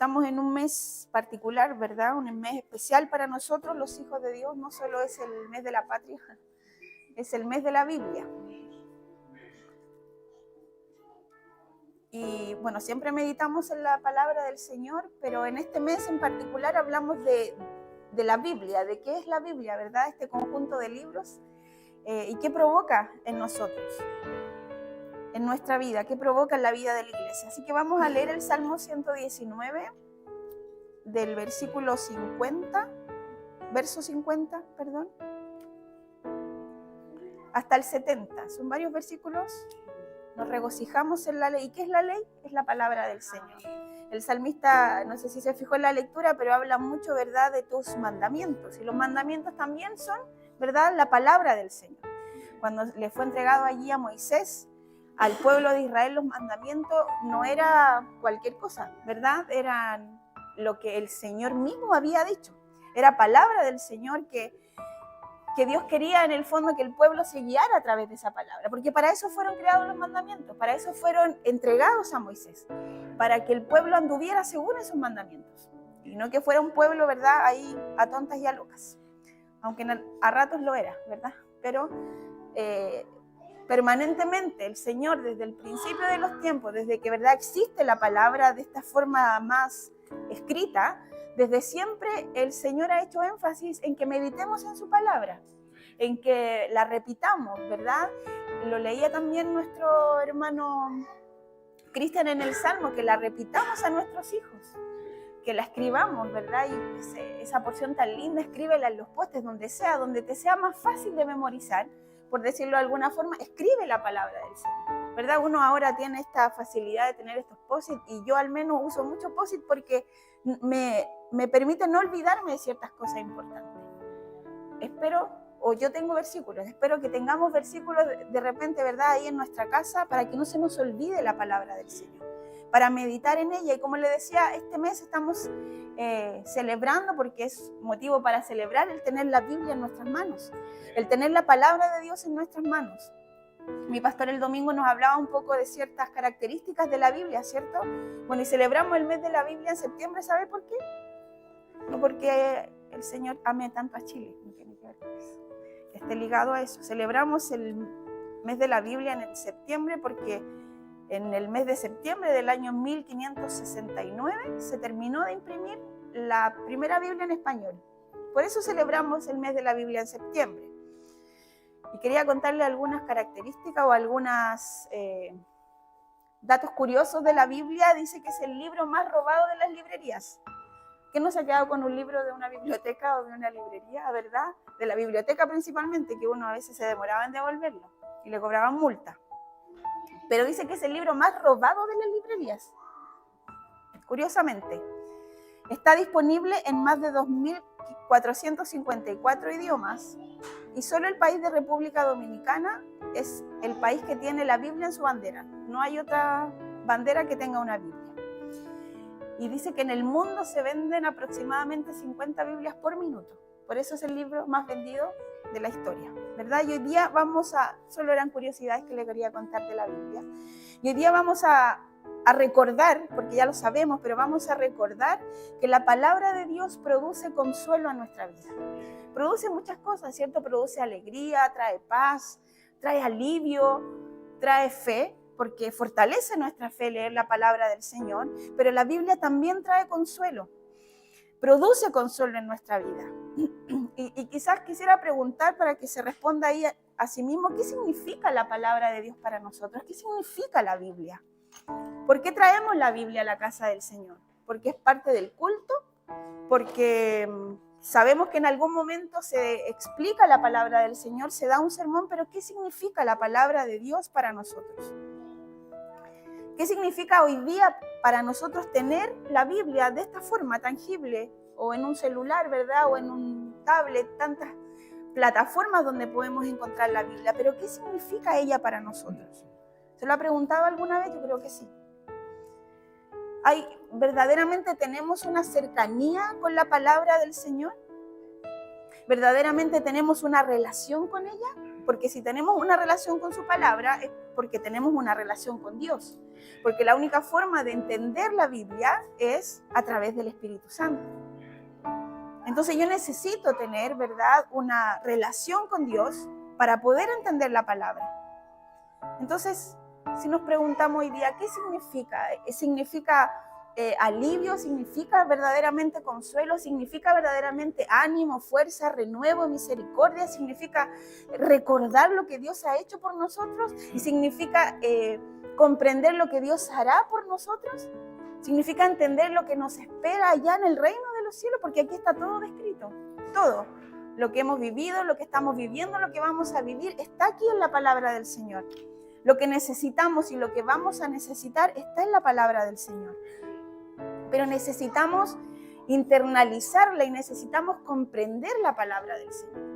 Estamos en un mes particular, ¿verdad? Un mes especial para nosotros, los hijos de Dios. No solo es el mes de la patria, es el mes de la Biblia. Y bueno, siempre meditamos en la palabra del Señor, pero en este mes en particular hablamos de la Biblia, de qué es la Biblia, ¿verdad? Este conjunto de libros y qué provoca en nosotros, en nuestra vida, qué provoca en la vida de la iglesia. Así que vamos a leer el Salmo 119, del versículo 50, verso 50, perdón, hasta el 70. Son varios versículos. Nos regocijamos en la ley. ¿Y qué es la ley? Es la palabra del Señor. El salmista, no sé si se fijó en la lectura, pero habla mucho, ¿verdad?, de tus mandamientos. Y los mandamientos también son, ¿verdad?, la palabra del Señor. Cuando le fue entregado allí a Moisés, al pueblo de Israel, los mandamientos no era cualquier cosa, ¿verdad? Eran lo que el Señor mismo había dicho. Era palabra del Señor que Dios quería en el fondo que el pueblo se guiara a través de esa palabra, porque para eso fueron creados los mandamientos, para eso fueron entregados a Moisés, para que el pueblo anduviera según esos mandamientos, y no que fuera un pueblo, ¿verdad?, ahí a tontas y a locas, aunque a ratos lo era, ¿verdad? Pero permanentemente el Señor, desde el principio de los tiempos, desde que, ¿verdad?, existe la palabra de esta forma más escrita, desde siempre el Señor ha hecho énfasis en que meditemos en su palabra, en que la repitamos, ¿verdad? Lo leía también nuestro hermano Cristian en el Salmo, que la repitamos a nuestros hijos, que la escribamos, ¿verdad? Y esa porción tan linda, escríbela en los postes, donde te sea más fácil de memorizar, por decirlo de alguna forma, escribe la palabra del Señor, ¿verdad? Uno ahora tiene esta facilidad de tener estos post-it, y yo al menos uso mucho post-it porque me permite no olvidarme de ciertas cosas importantes. Yo tengo versículos, espero que tengamos versículos de repente, ¿verdad?, ahí en nuestra casa, para que no se nos olvide la palabra del Señor, para meditar en ella. Y como le decía, este mes estamos celebrando, porque es motivo para celebrar el tener la Biblia en nuestras manos, el tener la palabra de Dios en nuestras manos. Mi pastor el domingo nos hablaba un poco de ciertas características de la Biblia, ¿cierto? Bueno, y celebramos el mes de la Biblia en septiembre. ¿Sabe por qué? No porque el Señor ame tanto a Chile, no tiene que ver con eso, esté ligado a eso. Celebramos el mes de la Biblia en septiembre porque en el mes de septiembre del año 1569 se terminó de imprimir la primera Biblia en español. Por eso celebramos el mes de la Biblia en septiembre. Y quería contarle algunas características o algunos datos curiosos de la Biblia. Dice que es el libro más robado de las librerías. ¿Quién no se ha quedado con un libro de una biblioteca o de una librería, verdad? De la biblioteca principalmente, que uno a veces se demoraba en devolverlo y le cobraban multa. Pero dice que es el libro más robado de las librerías. Curiosamente, está disponible en más de 2.454 idiomas, y solo el país de República Dominicana es el país que tiene la Biblia en su bandera. No hay otra bandera que tenga una Biblia. Y dice que en el mundo se venden aproximadamente 50 Biblias por minuto. Por eso es el libro más vendido de la historia, ¿verdad? Y hoy día solo eran curiosidades que le quería contar de la Biblia. Y hoy día vamos a recordar, porque ya lo sabemos, pero vamos a recordar que la palabra de Dios produce consuelo a nuestra vida. Produce muchas cosas, ¿cierto? Produce alegría, trae paz, trae alivio, trae fe, porque fortalece nuestra fe leer la palabra del Señor, pero la Biblia también trae consuelo, produce consuelo en nuestra vida. Y quizás quisiera preguntar, para que se responda ahí a sí mismo, ¿qué significa la palabra de Dios para nosotros? ¿Qué significa la Biblia? ¿Por qué traemos la Biblia a la casa del Señor? ¿Porque es parte del culto? ¿Porque sabemos que en algún momento se explica la palabra del Señor, se da un sermón? Pero ¿qué significa la palabra de Dios para nosotros? ¿Qué significa hoy día para nosotros tener la Biblia de esta forma tangible, o en un celular, ¿verdad?, o en un tablet, tantas plataformas donde podemos encontrar la Biblia? Pero ¿qué significa ella para nosotros? ¿Se lo ha preguntado alguna vez? Yo creo que sí. ¿Verdaderamente tenemos una cercanía con la palabra del Señor? ¿Verdaderamente tenemos una relación con ella? porque si tenemos una relación con su palabra es porque tenemos una relación con Dios, porque la única forma de entender la Biblia es a través del Espíritu Santo. Entonces yo necesito tener, ¿verdad?, una relación con Dios para poder entender la palabra. Entonces, si nos preguntamos hoy día, ¿qué significa? ¿Significa alivio? ¿Significa verdaderamente consuelo? ¿Significa verdaderamente ánimo, fuerza, renuevo, misericordia? ¿Significa recordar lo que Dios ha hecho por nosotros? ¿Y significa comprender lo que Dios hará por nosotros? ¿Significa entender lo que nos espera allá en el reino de los cielos? Porque aquí está todo descrito, todo. Lo que hemos vivido, lo que estamos viviendo, lo que vamos a vivir, está aquí en la palabra del Señor. Lo que necesitamos y lo que vamos a necesitar está en la palabra del Señor. Pero necesitamos internalizarla y necesitamos comprender la palabra del Señor.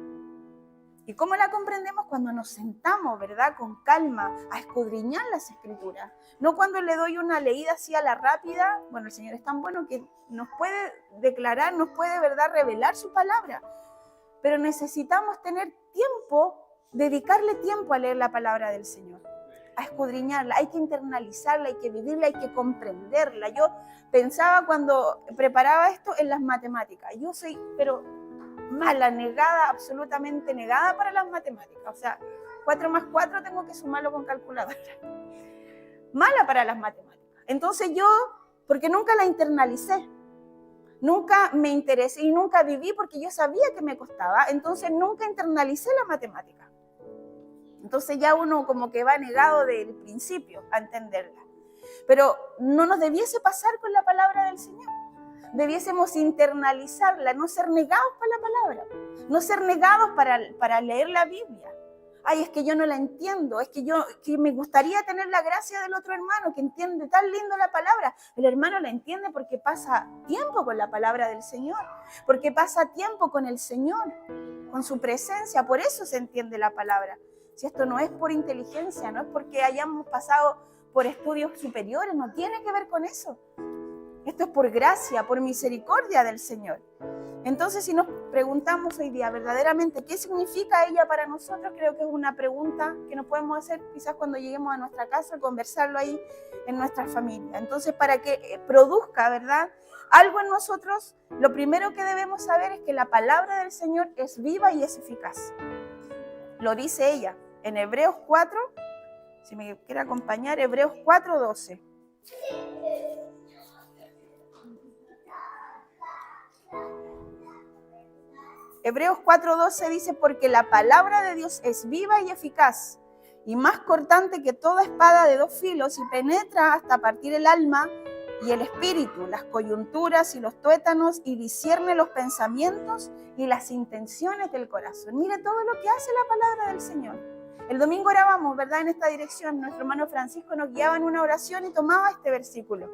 ¿Y cómo la comprendemos? Cuando nos sentamos, ¿verdad?, con calma a escudriñar las Escrituras. No cuando le doy una leída así a la rápida. Bueno, el Señor es tan bueno que nos puede declarar, nos puede, ¿verdad?, revelar su palabra. Pero necesitamos tener tiempo, dedicarle tiempo a leer la palabra del Señor, a escudriñarla. Hay que internalizarla, hay que vivirla, hay que comprenderla. Yo pensaba cuando preparaba esto en las matemáticas. Yo soy, pero mala, negada, absolutamente negada para las matemáticas. O sea, 4 más 4 tengo que sumarlo con calculadora. Mala para las matemáticas. Entonces yo, porque nunca la internalicé, nunca me interesé y nunca viví porque yo sabía que me costaba, entonces nunca internalicé la matemática. Entonces ya uno como que va negado del principio a entenderla. Pero no nos debiese pasar con la palabra del Señor. Debiésemos internalizarla, no ser negados para la palabra, no ser negados para leer la Biblia. Ay, es que yo no la entiendo, es que me gustaría tener la gracia del otro hermano que entiende tan lindo la palabra. El hermano la entiende porque pasa tiempo con la palabra del Señor, porque pasa tiempo con el Señor, con su presencia, por eso se entiende la palabra. Si esto no es por inteligencia, no es porque hayamos pasado por estudios superiores, no tiene que ver con eso. Esto es por gracia, por misericordia del Señor. Entonces, si nos preguntamos hoy día verdaderamente qué significa ella para nosotros, creo que es una pregunta que nos podemos hacer quizás cuando lleguemos a nuestra casa, conversarlo ahí en nuestra familia. Entonces, para que produzca, ¿verdad?, algo en nosotros, lo primero que debemos saber es que la palabra del Señor es viva y es eficaz. Lo dice ella en Hebreos 4, si me quiere acompañar, Hebreos 4:12. Hebreos 4:12 dice, porque la palabra de Dios es viva y eficaz, y más cortante que toda espada de 2 filos, y penetra hasta partir el alma y el espíritu, las coyunturas y los tuétanos, y discierne los pensamientos y las intenciones del corazón. Mire todo lo que hace la palabra del Señor. El domingo orábamos, ¿verdad?, en esta dirección. Nuestro hermano Francisco nos guiaba en una oración y tomaba este versículo.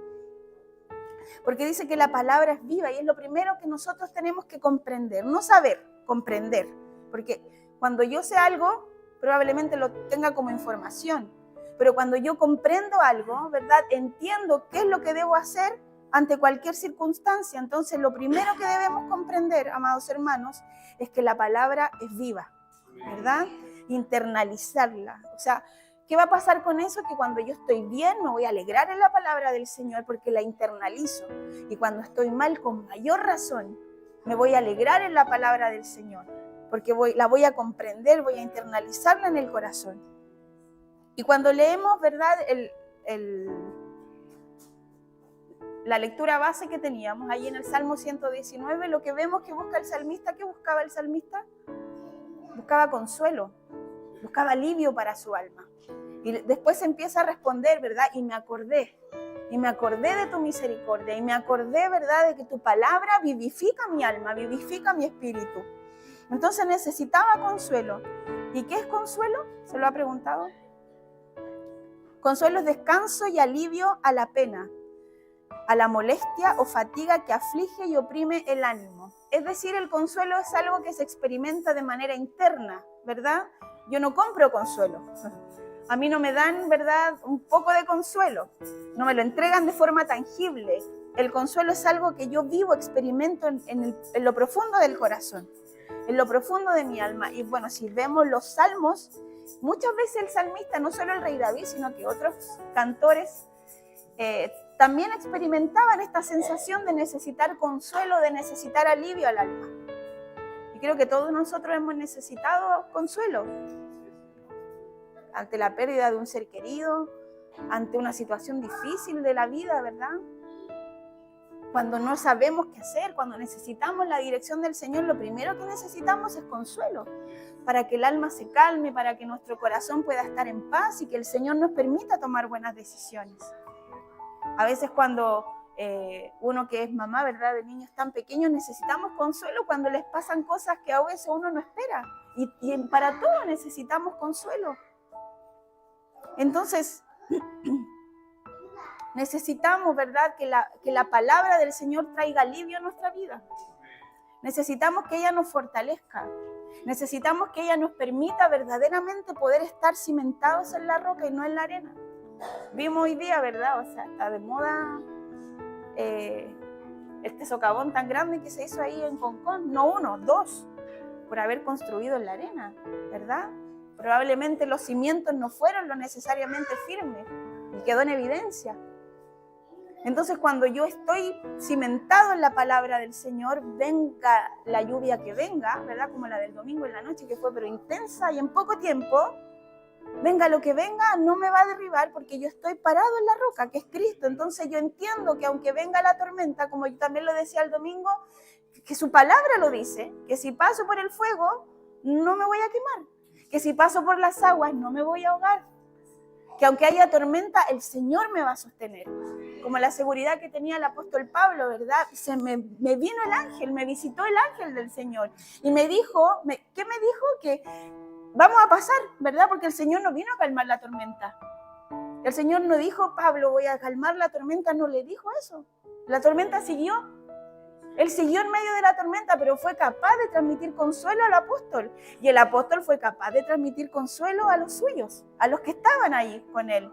Porque dice que la palabra es viva y es lo primero que nosotros tenemos que comprender. No saber, comprender. Porque cuando yo sé algo, probablemente lo tenga como información. Pero cuando yo comprendo algo, ¿verdad?, entiendo qué es lo que debo hacer ante cualquier circunstancia. Entonces, lo primero que debemos comprender, amados hermanos, es que la palabra es viva, ¿verdad? Internalizarla. O sea, ¿qué va a pasar con eso? Que cuando yo estoy bien me voy a alegrar en la palabra del Señor porque la internalizo. Y cuando estoy mal, con mayor razón, me voy a alegrar en la palabra del Señor porque la voy a comprender, voy a internalizarla en el corazón. Y cuando leemos, ¿verdad?, la lectura base que teníamos ahí en el Salmo 119, lo que vemos que busca el salmista, ¿qué buscaba el salmista? Buscaba consuelo, buscaba alivio para su alma. Y después empieza a responder, ¿verdad? Y me acordé de tu misericordia, y me acordé, ¿verdad?, de que tu palabra vivifica mi alma, vivifica mi espíritu. Entonces necesitaba consuelo. ¿Y qué es consuelo? ¿Se lo ha preguntado? Consuelo es descanso y alivio a la pena, a la molestia o fatiga que aflige y oprime el ánimo. Es decir, el consuelo es algo que se experimenta de manera interna, ¿verdad? Yo no compro consuelo. A mí no me dan, ¿verdad?, un poco de consuelo. No me lo entregan de forma tangible. El consuelo es algo que yo vivo, experimento en lo profundo del corazón. en lo profundo de mi alma. Y bueno, si vemos los salmos, muchas veces el salmista, no solo el rey David, sino que otros cantores, también experimentaban esta sensación de necesitar consuelo, de necesitar alivio al alma. Y creo que todos nosotros hemos necesitado consuelo ante la pérdida de un ser querido, ante una situación difícil de la vida, ¿verdad? Cuando no sabemos qué hacer, cuando necesitamos la dirección del Señor, lo primero que necesitamos es consuelo, para que el alma se calme, para que nuestro corazón pueda estar en paz y que el Señor nos permita tomar buenas decisiones. A veces cuando uno que es mamá, ¿verdad?, de niños tan pequeños, necesitamos consuelo cuando les pasan cosas que a veces uno no espera. Y para todo necesitamos consuelo. Entonces, necesitamos, ¿verdad?, que la palabra del Señor traiga alivio a nuestra vida. Necesitamos que ella nos fortalezca. Necesitamos que ella nos permita verdaderamente poder estar cimentados en la roca y no en la arena. Vimos hoy día, ¿verdad? O sea, está de moda este socavón tan grande que se hizo ahí en Concón. No uno, dos, por haber construido en la arena, ¿verdad? Probablemente los cimientos no fueron lo necesariamente firmes y quedó en evidencia. Entonces, cuando yo estoy cimentado en la palabra del Señor, venga la lluvia que venga, ¿verdad? Como la del domingo en la noche, que fue pero intensa y en poco tiempo, venga lo que venga, no me va a derribar porque yo estoy parado en la roca, que es Cristo. Entonces yo entiendo que aunque venga la tormenta, como yo también lo decía el domingo, que su palabra lo dice, que si paso por el fuego, no me voy a quemar, que si paso por las aguas, no me voy a ahogar, que aunque haya tormenta, el Señor me va a sostener. Como la seguridad que tenía el apóstol Pablo, ¿verdad? Me vino el ángel, me visitó el ángel del Señor y me dijo, ¿qué me dijo? Que vamos a pasar, ¿verdad? Porque el Señor no vino a calmar la tormenta. El Señor no dijo, Pablo, voy a calmar la tormenta, no le dijo eso. La tormenta siguió. Él siguió en medio de la tormenta, pero fue capaz de transmitir consuelo al apóstol. Y el apóstol fue capaz de transmitir consuelo a los suyos, a los que estaban ahí con él.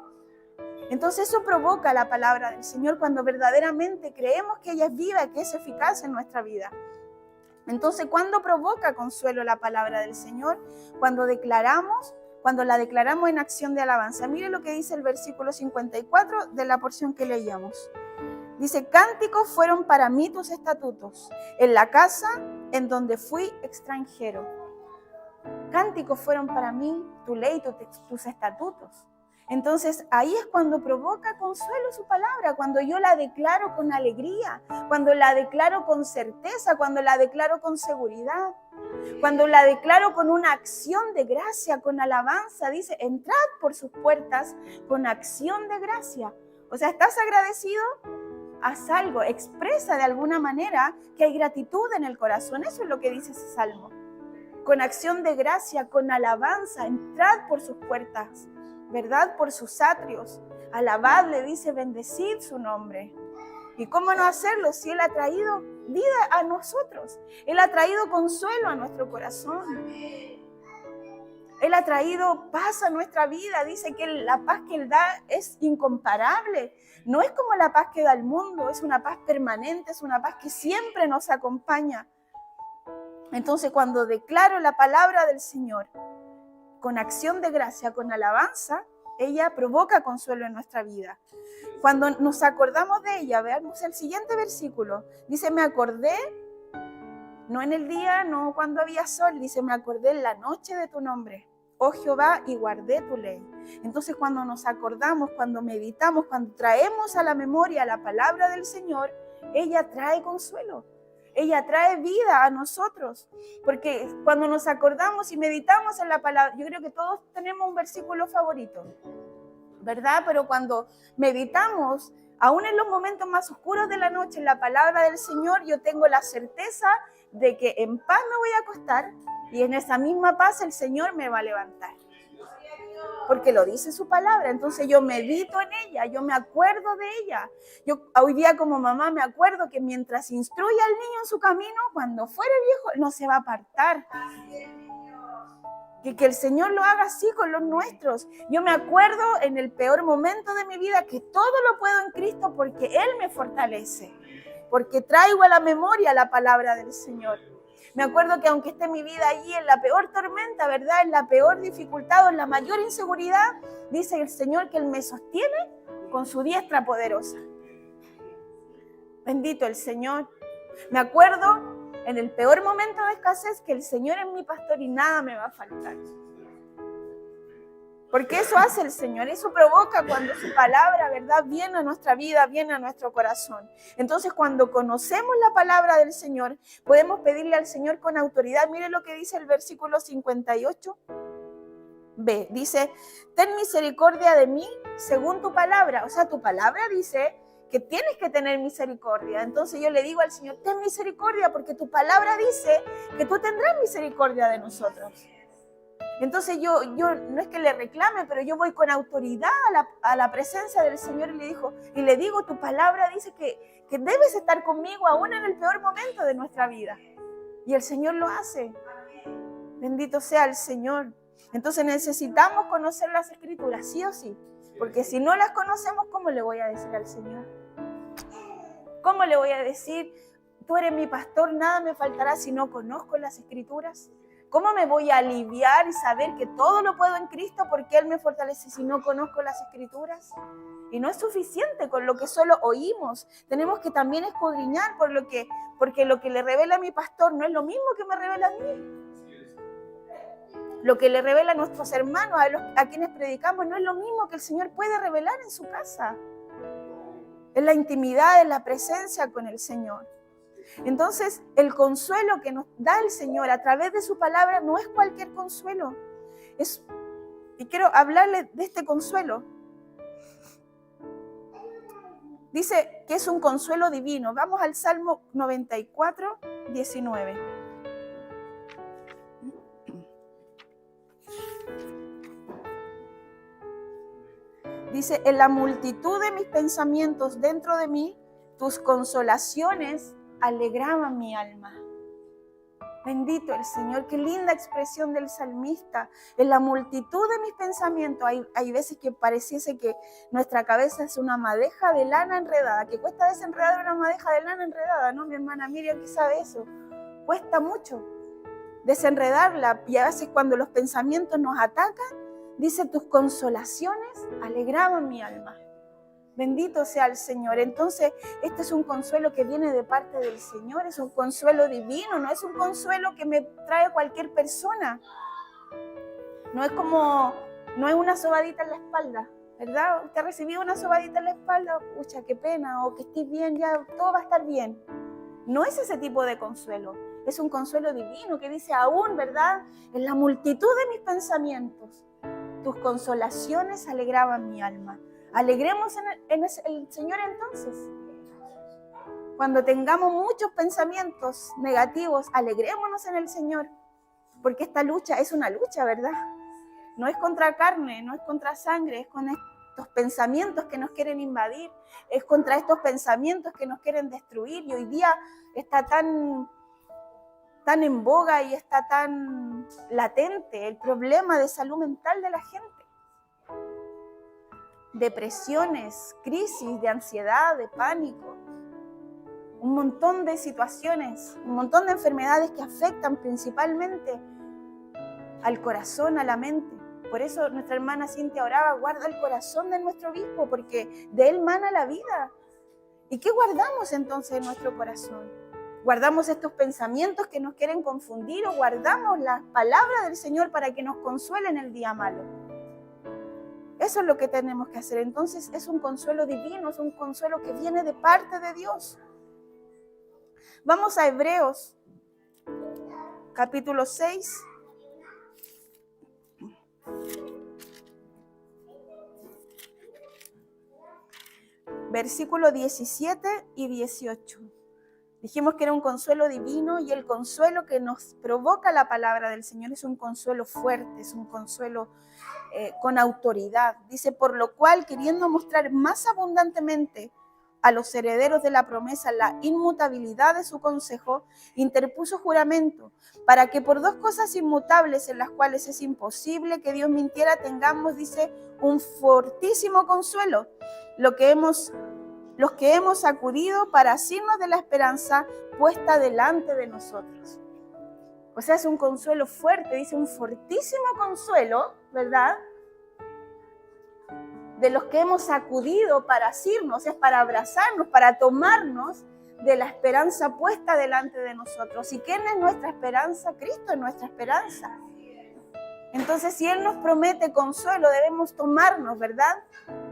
Entonces eso provoca la palabra del Señor cuando verdaderamente creemos que ella es viva, que es eficaz en nuestra vida. Entonces, ¿cuándo provoca consuelo la palabra del Señor? Cuando la declaramos en acción de alabanza. Mire lo que dice el versículo 54 de la porción que leíamos. Dice, cánticos fueron para mí tus estatutos, en la casa en donde fui extranjero. Cánticos fueron para mí tu ley, tus estatutos. Entonces ahí es cuando provoca consuelo su palabra, cuando yo la declaro con alegría, cuando la declaro con certeza, cuando la declaro con seguridad, cuando la declaro con una acción de gracia, con alabanza. Dice, entrad por sus puertas con acción de gracia. O sea, ¿estás agradecido? Haz algo, expresa de alguna manera que hay gratitud en el corazón. Eso es lo que dice ese salmo. Con acción de gracia, con alabanza, entrad por sus puertas, ¿verdad? Por sus atrios. Alabad, le dice, bendecid su nombre. ¿Y cómo no hacerlo si Él ha traído vida a nosotros? Él ha traído consuelo a nuestro corazón. Él ha traído paz a nuestra vida. Dice que la paz que Él da es incomparable. No es como la paz que da el mundo, es una paz permanente, es una paz que siempre nos acompaña. Entonces, cuando declaro la palabra del Señor con acción de gracia, con alabanza, ella provoca consuelo en nuestra vida. Cuando nos acordamos de ella, veamos el siguiente versículo. Dice, me acordé, no en el día, no cuando había sol, dice, me acordé en la noche de tu nombre, oh Jehová, y guardé tu ley. Entonces, cuando nos acordamos, cuando meditamos, cuando traemos a la memoria la palabra del Señor, ella trae consuelo. Ella trae vida a nosotros, porque cuando nos acordamos y meditamos en la palabra, yo creo que todos tenemos un versículo favorito, ¿verdad? Pero cuando meditamos, aún en los momentos más oscuros de la noche, en la palabra del Señor, yo tengo la certeza de que en paz me voy a acostar y en esa misma paz el Señor me va a levantar. Porque lo dice su palabra, entonces yo medito en ella, yo me acuerdo de ella. Yo hoy día como mamá me acuerdo que mientras instruye al niño en su camino, cuando fuere viejo, no se va a apartar. Que el Señor lo haga así con los nuestros. Yo me acuerdo en el peor momento de mi vida que todo lo puedo en Cristo porque Él me fortalece. Porque traigo a la memoria la palabra del Señor. Me acuerdo que aunque esté mi vida allí en la peor tormenta, ¿verdad? En la peor dificultad o en la mayor inseguridad, dice el Señor que Él me sostiene con su diestra poderosa. Bendito el Señor. Me acuerdo en el peor momento de escasez que el Señor es mi pastor y nada me va a faltar. Porque eso hace el Señor, eso provoca cuando su palabra, ¿verdad?, viene a nuestra vida, viene a nuestro corazón. Entonces, cuando conocemos la palabra del Señor, podemos pedirle al Señor con autoridad. Mire lo que dice el versículo 58b. Dice, ten misericordia de mí según tu palabra. O sea, tu palabra dice que tienes que tener misericordia. Entonces yo le digo al Señor, ten misericordia, porque tu palabra dice que tú tendrás misericordia de nosotros. Entonces yo no es que le reclame, pero yo voy con autoridad a la presencia del Señor y le digo, tu palabra dice que debes estar conmigo aún en el peor momento de nuestra vida. Y el Señor lo hace. Bendito sea el Señor. Entonces necesitamos conocer las Escrituras, sí o sí. Porque si no las conocemos, ¿cómo le voy a decir al Señor? ¿Cómo le voy a decir, tú eres mi pastor, nada me faltará si no conozco las Escrituras? ¿Cómo me voy a aliviar y saber que todo lo puedo en Cristo porque Él me fortalece si no conozco las Escrituras? Y no es suficiente con lo que solo oímos. Tenemos que también escudriñar porque lo que le revela a mi pastor no es lo mismo que me revela a mí. Lo que le revela a nuestros hermanos, a quienes predicamos, no es lo mismo que el Señor puede revelar en su casa. En la intimidad, en la presencia con el Señor. Entonces, el consuelo que nos da el Señor a través de su palabra no es cualquier consuelo. Y quiero hablarles de este consuelo. Dice que es un consuelo divino. Vamos al Salmo 94, 19. Dice, en la multitud de mis pensamientos dentro de mí, tus consolaciones alegraban mi alma. Bendito el Señor, qué linda expresión del salmista. En la multitud de mis pensamientos, hay veces que pareciese que nuestra cabeza es una madeja de lana enredada, que cuesta desenredar una madeja de lana enredada, ¿no? Mi hermana Miriam que sabe eso, cuesta mucho desenredarla, y a veces cuando los pensamientos nos atacan, dice, tus consolaciones alegraban mi alma. Bendito sea el Señor. Entonces, este es un consuelo que viene de parte del Señor, es un consuelo divino, no es un consuelo que me trae cualquier persona. No es una sobadita en la espalda, ¿verdad? Usted ha recibido una sobadita en la espalda, pucha, qué pena, o que estés bien, ya todo va a estar bien. No es ese tipo de consuelo, es un consuelo divino que dice aún, ¿verdad? En la multitud de mis pensamientos, tus consolaciones alegraban mi alma. Alegremos en el Señor entonces. Cuando tengamos muchos pensamientos negativos, alegrémonos en el Señor. Porque esta lucha es una lucha, ¿verdad? No es contra carne, no es contra sangre, es con estos pensamientos que nos quieren invadir, es contra estos pensamientos que nos quieren destruir. Y hoy día está tan en boga y está tan latente el problema de salud mental de la gente. Depresiones, crisis de ansiedad, de pánico, un montón de situaciones, un montón de enfermedades que afectan principalmente al corazón, a la mente. Por eso nuestra hermana Cintia oraba, guarda el corazón de nuestro obispo, porque de él mana la vida. ¿Y qué guardamos entonces en nuestro corazón? ¿Guardamos estos pensamientos que nos quieren confundir o guardamos la palabra del Señor para que nos consuele en el día malo? Eso es lo que tenemos que hacer. Entonces es un consuelo divino, es un consuelo que viene de parte de Dios. Vamos a Hebreos, capítulo 6. Versículos 17 y 18. Dijimos que era un consuelo divino y el consuelo que nos provoca la palabra del Señor es un consuelo fuerte, es un consuelo con autoridad. Dice, por lo cual, queriendo mostrar más abundantemente a los herederos de la promesa la inmutabilidad de su consejo, interpuso juramento, para que por dos cosas inmutables en las cuales es imposible que Dios mintiera, tengamos, dice, un fortísimo consuelo, los que hemos acudido para asirnos de la esperanza puesta delante de nosotros. O sea, es un consuelo fuerte, dice un fortísimo consuelo, ¿verdad? De los que hemos acudido para asirnos, es para abrazarnos, para tomarnos de la esperanza puesta delante de nosotros. ¿Y quién es nuestra esperanza? Cristo es nuestra esperanza. Entonces, si Él nos promete consuelo, debemos tomarnos, ¿verdad?,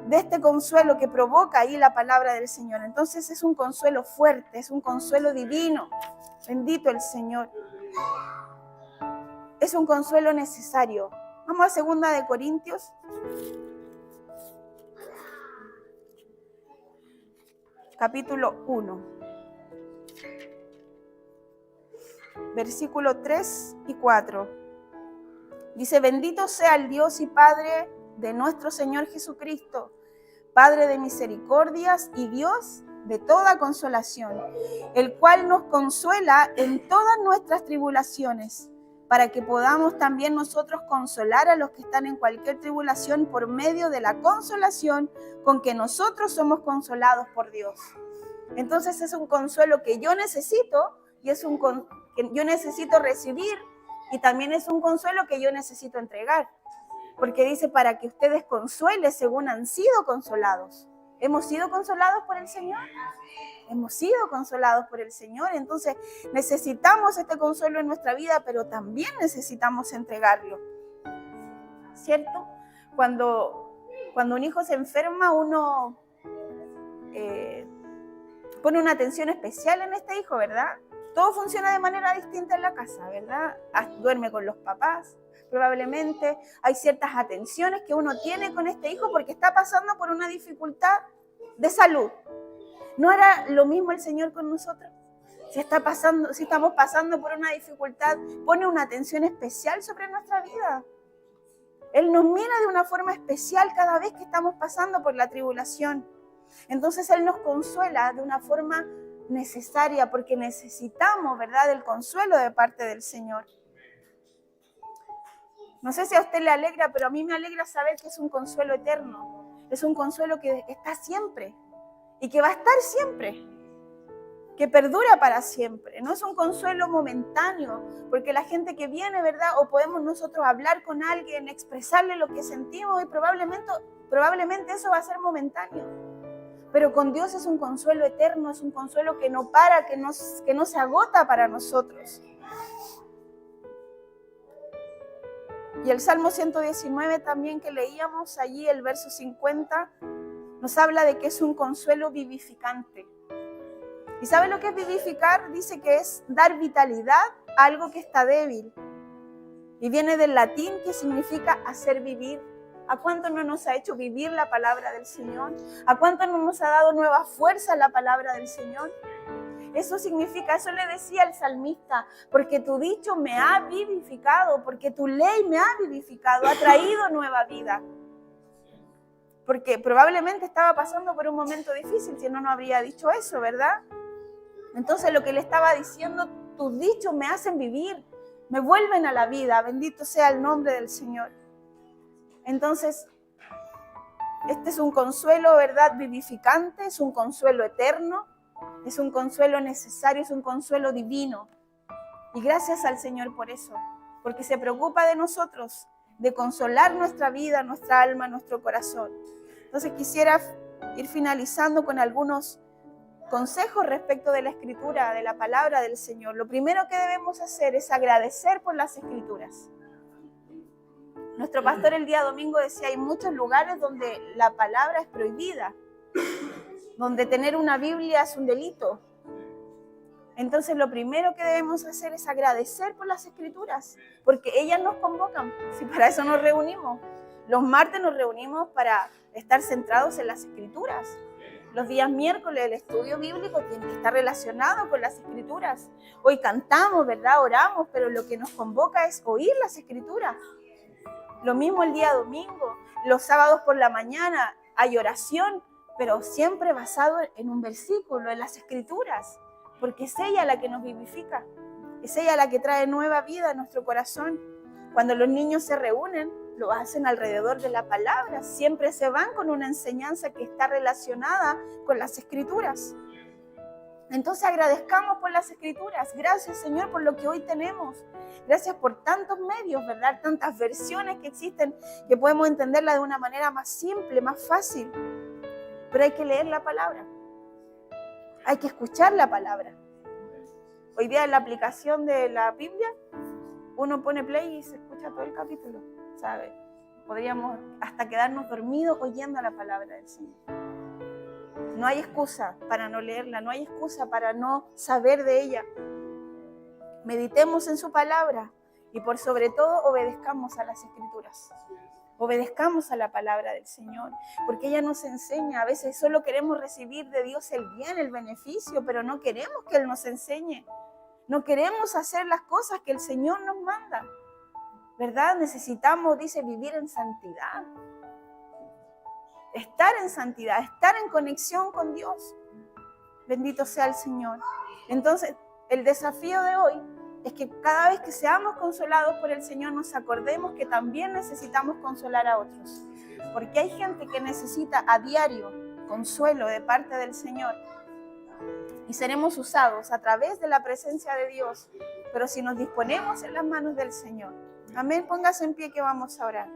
de este consuelo que provoca ahí la palabra del Señor. Entonces es un consuelo fuerte, es un consuelo divino. Bendito el Señor. Es un consuelo necesario. Vamos a 2 de Corintios. Capítulo 1. Versículo 3 y 4. Dice, bendito sea el Dios y Padre de nuestro Señor Jesucristo, Padre de misericordias y Dios de toda consolación, el cual nos consuela en todas nuestras tribulaciones, para que podamos también nosotros consolar a los que están en cualquier tribulación por medio de la consolación con que nosotros somos consolados por Dios. Entonces es un consuelo que yo necesito y es que yo necesito recibir, y también es un consuelo que yo necesito entregar. Porque dice, para que ustedes consuelen según han sido consolados. ¿Hemos sido consolados por el Señor? Hemos sido consolados por el Señor. Entonces necesitamos este consuelo en nuestra vida, pero también necesitamos entregarlo. ¿Cierto? Cuando un hijo se enferma, uno pone una atención especial en este hijo, ¿verdad? Todo funciona de manera distinta en la casa, ¿verdad? Duerme con los papás. Probablemente hay ciertas atenciones que uno tiene con este hijo porque está pasando por una dificultad de salud. ¿No hará lo mismo el Señor con nosotros? Si estamos pasando por una dificultad, pone una atención especial sobre nuestra vida. Él nos mira de una forma especial cada vez que estamos pasando por la tribulación. Entonces Él nos consuela de una forma necesaria porque necesitamos, ¿verdad?, el consuelo de parte del Señor. No sé si a usted le alegra, pero a mí me alegra saber que es un consuelo eterno. Es un consuelo que está siempre y que va a estar siempre, que perdura para siempre. No es un consuelo momentáneo, porque la gente que viene, ¿verdad?, o podemos nosotros hablar con alguien, expresarle lo que sentimos y probablemente eso va a ser momentáneo. Pero con Dios es un consuelo eterno, es un consuelo que no para, que no se agota para nosotros. Y el Salmo 119 también que leíamos allí, el verso 50, nos habla de que es un consuelo vivificante. ¿Y sabe lo que es vivificar? Dice que es dar vitalidad a algo que está débil. Y viene del latín que significa hacer vivir. ¿A cuánto no nos ha hecho vivir la palabra del Señor? ¿A cuánto no nos ha dado nueva fuerza la palabra del Señor? Eso significa, eso le decía el salmista, porque tu dicho me ha vivificado, porque tu ley me ha vivificado, ha traído nueva vida. Porque probablemente estaba pasando por un momento difícil, si no habría dicho eso, ¿verdad? Entonces lo que le estaba diciendo, tus dichos me hacen vivir, me vuelven a la vida, bendito sea el nombre del Señor. Entonces, este es un consuelo, ¿verdad?, vivificante, es un consuelo eterno, es un consuelo necesario, es un consuelo divino. Y gracias al Señor por eso, porque se preocupa de nosotros, de consolar nuestra vida, nuestra alma, nuestro corazón. Entonces quisiera ir finalizando con algunos consejos respecto de la Escritura, de la palabra del Señor. Lo primero que debemos hacer es agradecer por las Escrituras. Nuestro pastor el día domingo decía, hay muchos lugares donde la palabra es prohibida, donde tener una Biblia es un delito. Entonces lo primero que debemos hacer es agradecer por las Escrituras, porque ellas nos convocan, si para eso nos reunimos. Los martes nos reunimos para estar centrados en las Escrituras. Los días miércoles el estudio bíblico tiene que estar relacionado con las Escrituras. Hoy cantamos, ¿verdad? Oramos, pero lo que nos convoca es oír las Escrituras. Lo mismo el día domingo, los sábados por la mañana hay oración, pero siempre basado en un versículo, en las Escrituras, porque es ella la que nos vivifica, es ella la que trae nueva vida a nuestro corazón. Cuando los niños se reúnen, lo hacen alrededor de la palabra, siempre se van con una enseñanza que está relacionada con las Escrituras. Entonces agradezcamos por las Escrituras. Gracias, Señor, por lo que hoy tenemos. Gracias por tantos medios, ¿verdad? Tantas versiones que existen que podemos entenderla de una manera más simple, más fácil. Pero hay que leer la palabra. Hay que escuchar la palabra. Hoy día en la aplicación de la Biblia, uno pone play y se escucha todo el capítulo, ¿sabe? Podríamos hasta quedarnos dormidos oyendo la palabra del Señor. No hay excusa para no leerla, no hay excusa para no saber de ella. Meditemos en su palabra y por sobre todo obedezcamos a las Escrituras. Obedezcamos a la palabra del Señor, porque ella nos enseña. A veces solo queremos recibir de Dios el bien, el beneficio, pero no queremos que Él nos enseñe. No queremos hacer las cosas que el Señor nos manda, ¿verdad? Necesitamos, dice, vivir en santidad. Estar en santidad, estar en conexión con Dios. Bendito sea el Señor. Entonces, el desafío de hoy es que cada vez que seamos consolados por el Señor nos acordemos que también necesitamos consolar a otros. Porque hay gente que necesita a diario consuelo de parte del Señor. Y seremos usados a través de la presencia de Dios. Pero si nos disponemos en las manos del Señor. Amén, póngase en pie que vamos a orar.